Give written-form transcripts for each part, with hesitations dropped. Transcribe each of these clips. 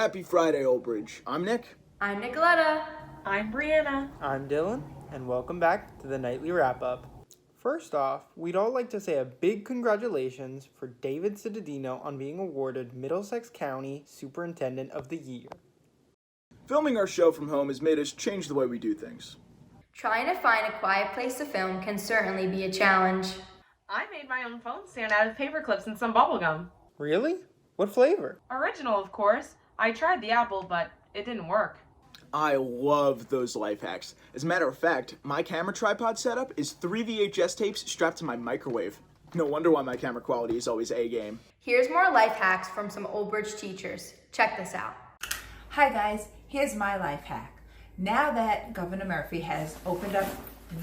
Happy Friday, Old Bridge. I'm Nick. I'm Nicoletta. I'm Brianna. I'm Dylan, and welcome back to the Nightly Wrap-Up. First off, we'd all like to say a big congratulations for David Cittadino on being awarded Middlesex County Superintendent of the Year. Filming our show from home has made us change the way we do things. Trying to find a quiet place to film can certainly be a challenge. I made my own phone stand out of paper clips and some bubble gum. Really? What flavor? Original, of course. I tried the apple, but it didn't work. I love those life hacks. As a matter of fact, my camera tripod setup is 3 VHS tapes strapped to my microwave. No wonder why my camera quality is always A-game. Here's more life hacks from some Old Bridge teachers. Check this out. Hi guys, here's my life hack. Now that Governor Murphy has opened up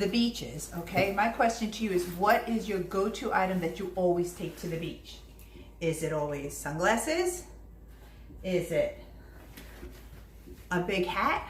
the beaches, okay, my question to you is, what is your go-to item that you always take to the beach? Is it always sunglasses? Is it a big hat?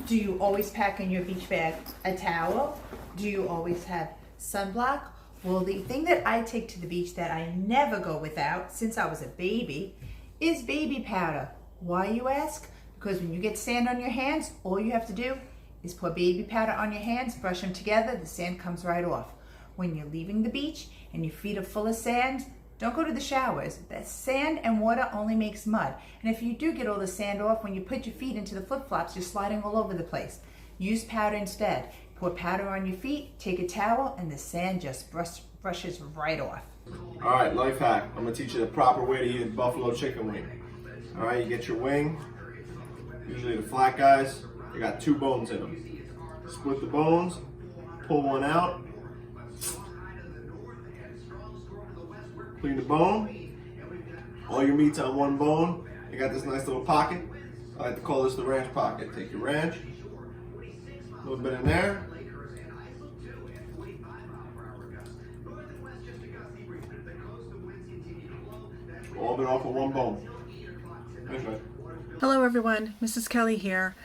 Do you always pack in your beach bag a towel? Do you always have sunblock? Well, the thing that I take to the beach that I never go without since I was a baby is baby powder. Why, you ask? Because when you get sand on your hands, all you have to do is pour baby powder on your hands, brush them together, the sand comes right off. When you're leaving the beach and your feet are full of sand, don't go to the showers. That sand and water only makes mud. And if you do get all the sand off, when you put your feet into the flip-flops, you're sliding all over the place. Use powder instead. Pour powder on your feet, take a towel, and the sand just brushes right off. All right, life hack. I'm gonna teach you the proper way to eat a buffalo chicken wing. All right, you get your wing. Usually the flat guys, they got 2 bones in them. Split the bones, pull one out, clean the bone. All your meat's on one bone. You got this nice little pocket. I like to call this the ranch pocket. Take your ranch, a little bit in there. All of it off of one bone. Thanks, man. Hello everyone, Mrs. Kelly here,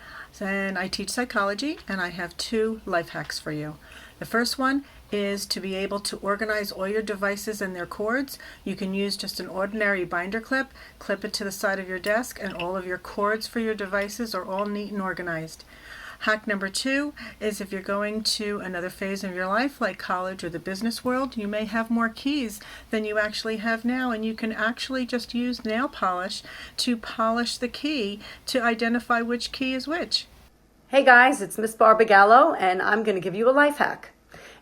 and I teach psychology, and I have 2 life hacks for you. The first one is to be able to organize all your devices and their cords. You can use just an ordinary binder clip, clip it to the side of your desk, and all of your cords for your devices are all neat and organized. Hack number 2 is if you're going to another phase of your life, like college or the business world, you may have more keys than you actually have now, and you can actually just use nail polish to polish the key to identify which key is which. Hey guys, it's Miss Barbara Gallo, and I'm going to give you a life hack.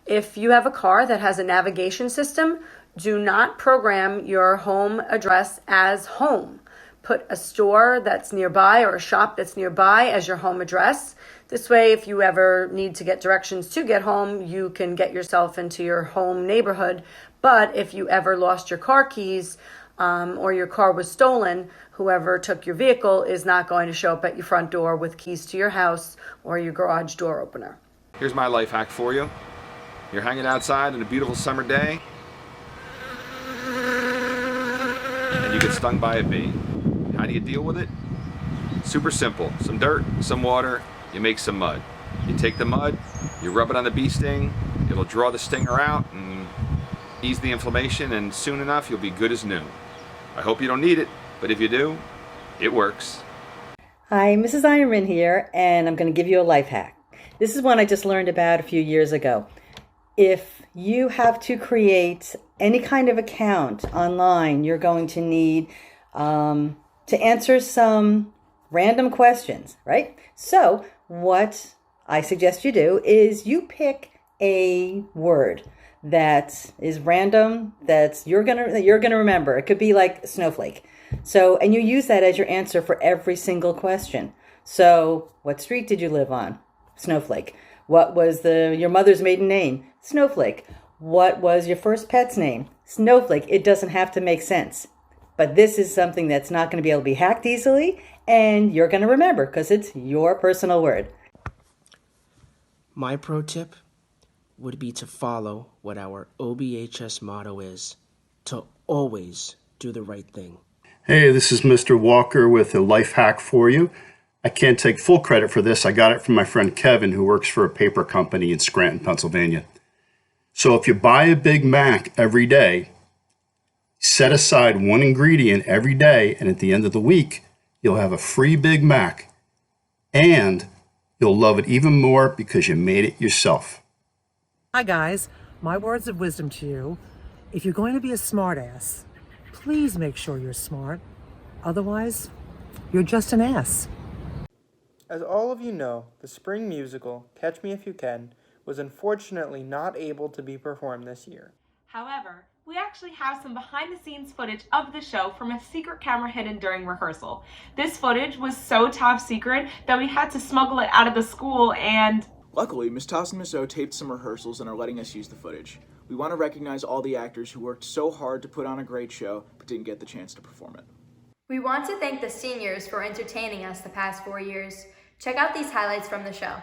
If you have a car that has a navigation system, do not program your home address as home. Put a store that's nearby or a shop that's nearby as your home address. This way, if you ever need to get directions to get home, you can get yourself into your home neighborhood. But if you ever lost your car keys or your car was stolen, whoever took your vehicle is not going to show up at your front door with keys to your house or your garage door opener. Here's my life hack for you. You're hanging outside on a beautiful summer day, and you get stung by a bee. How do you deal with it? Super simple. Some dirt, some water, you make some mud. You take the mud, you rub it on the bee sting, it'll draw the stinger out and ease the inflammation, and soon enough you'll be good as new. I hope you don't need it, but if you do, it works. Hi, Mrs. Ironman here, and I'm going to give you a life hack. This is one I just learned about a few years ago. If you have to create any kind of account online, you're going to need to answer some random questions, right? So what I suggest you do is you pick a word that is random, that you're gonna remember. It could be like snowflake. So, and you use that as your answer for every single question. So, what street did you live on? Snowflake. What was your mother's maiden name? Snowflake. What was your first pet's name? Snowflake. It doesn't have to make sense. But this is something that's not going to be able to be hacked easily, and you're going to remember because it's your personal word. My pro tip would be to follow what our OBHS motto is, to always do the right thing. Hey, this is Mr. Walker with a life hack for you. I can't take full credit for this. I got it from my friend Kevin, who works for a paper company in Scranton, Pennsylvania. So if you buy a Big Mac every day, set aside one ingredient every day, and at the end of the week, you'll have a free Big Mac, and you'll love it even more because you made it yourself. Hi guys, my words of wisdom to you. If you're going to be a smartass, please make sure you're smart. Otherwise, you're just an ass. As all of you know, the spring musical, Catch Me If You Can, was unfortunately not able to be performed this year. However, we actually have some behind-the-scenes footage of the show from a secret camera hidden during rehearsal. This footage was so top secret that we had to smuggle it out of the school and... Luckily, Ms. Toss and Ms. O taped some rehearsals and are letting us use the footage. We want to recognize all the actors who worked so hard to put on a great show, but didn't get the chance to perform it. We want to thank the seniors for entertaining us the past 4 years. Check out these highlights from the show.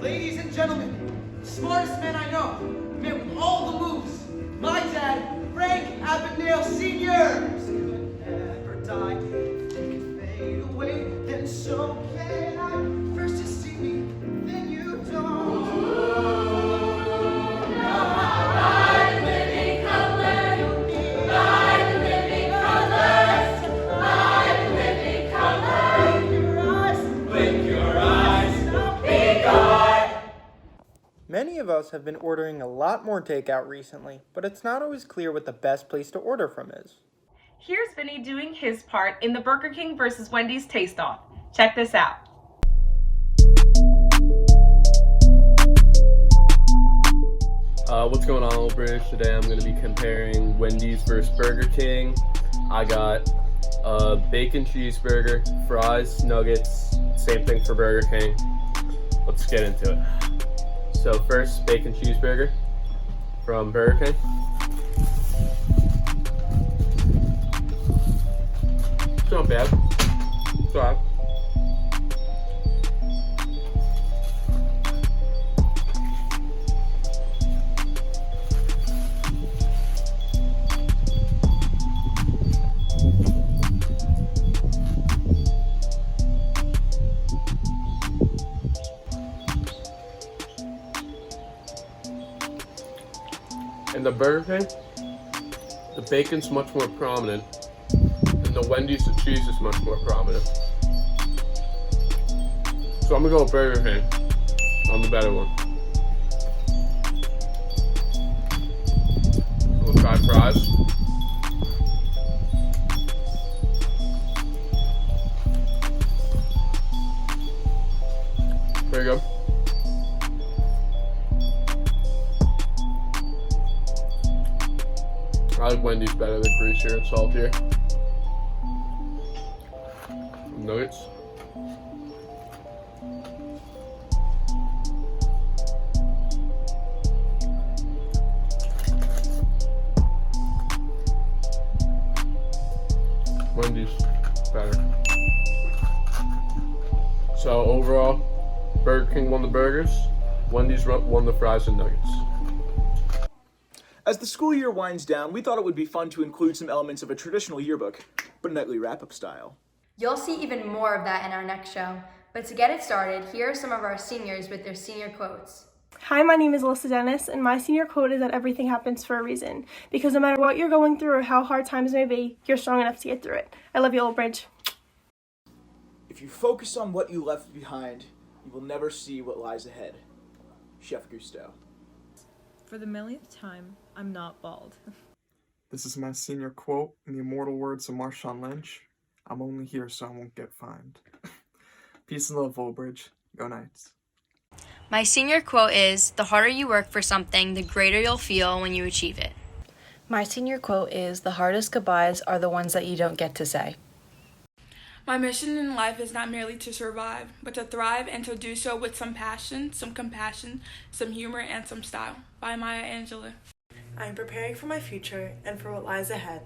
Ladies and gentlemen, the smartest man I know, the man with all the moves, my dad, Frank Abagnale Sr. Could never die, he can fade away, then so can I. First you see me, then you don't. Many of us have been ordering a lot more takeout recently, but it's not always clear what the best place to order from is. Here's Vinny doing his part in the Burger King versus Wendy's Taste-Off. Check this out. What's going on, Old British? Today I'm going to be comparing Wendy's versus Burger King. I got a bacon cheeseburger, fries, nuggets, same thing for Burger King. Let's get into it. So first, bacon cheeseburger from Burger King. It's not bad. It's alright. In the Burger King, the bacon's much more prominent, and the Wendy's, the cheese is much more prominent. So I'm gonna go with Burger King. I'm the better one. We'll try fries. There you go. I like Wendy's better, than greasier and saltier. Nuggets. So overall, Burger King won the burgers, Wendy's won the fries and nuggets. As the school year winds down, we thought it would be fun to include some elements of a traditional yearbook, but nightly wrap-up style. You'll see even more of that in our next show. But to get it started, here are some of our seniors with their senior quotes. Hi, my name is Alyssa Dennis, and my senior quote is that everything happens for a reason. Because no matter what you're going through or how hard times may be, you're strong enough to get through it. I love you, Old Bridge. If you focus on what you left behind, you will never see what lies ahead. Chef Gusteau. For the millionth time, I'm not bald. This is my senior quote in the immortal words of Marshawn Lynch. I'm only here so I won't get fined. Peace and love, Old Bridge. Go Knights. My senior quote is, the harder you work for something, the greater you'll feel when you achieve it. My senior quote is, the hardest goodbyes are the ones that you don't get to say. My mission in life is not merely to survive, but to thrive and to do so with some passion, some compassion, some humor, and some style. By Maya Angelou. I am preparing for my future and for what lies ahead,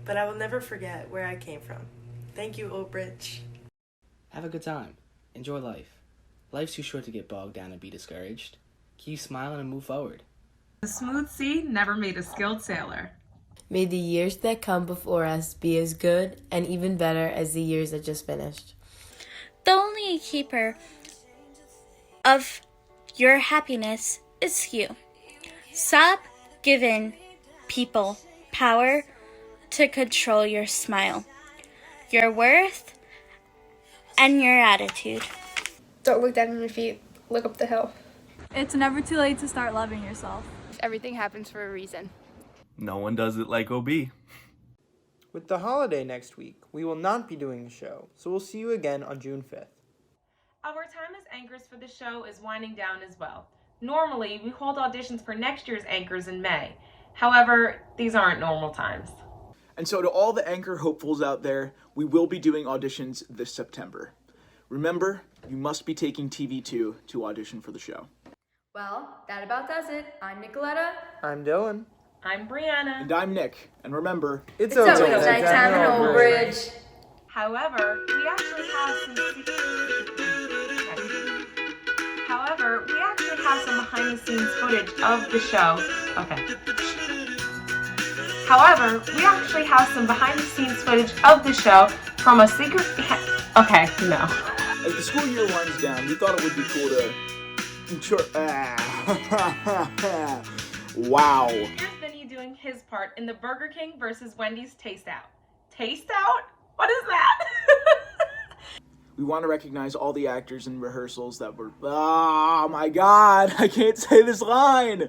but I will never forget where I came from. Thank you, Old Bridge. Have a good time. Enjoy life. Life's too short to get bogged down and be discouraged. Keep smiling and move forward. The smooth sea never made a skilled sailor. May the years that come before us be as good and even better as the years that just finished. The only keeper of your happiness is you. Stop giving people power to control your smile, your worth, and your attitude. Don't look down at your feet, look up the hill. It's never too late to start loving yourself. Everything happens for a reason. No one does it like OB. With the holiday next week, we will not be doing the show, so we'll see you again on June 5th. Our time as anchors for the show is winding down as well. Normally, we hold auditions for next year's anchors in May. However, these aren't normal times. And so to all the anchor hopefuls out there, we will be doing auditions this September. Remember, you must be taking TV2 to audition for the show. Well, that about does it. I'm Nicoletta. I'm Dylan. I'm Brianna. And I'm Nick. And remember, it's always nighttime in Old Bridge. However, we actually have some behind the scenes footage of the show. However, we actually have some behind the scenes footage of the show from a secret. No. As the school year winds down, we thought it would be cool to. Wow. Here's Vinny doing his part in the Burger King versus Wendy's Taste Out. Taste Out? What is that? We want to recognize all the actors in rehearsals that were. Oh my god, I can't say this line!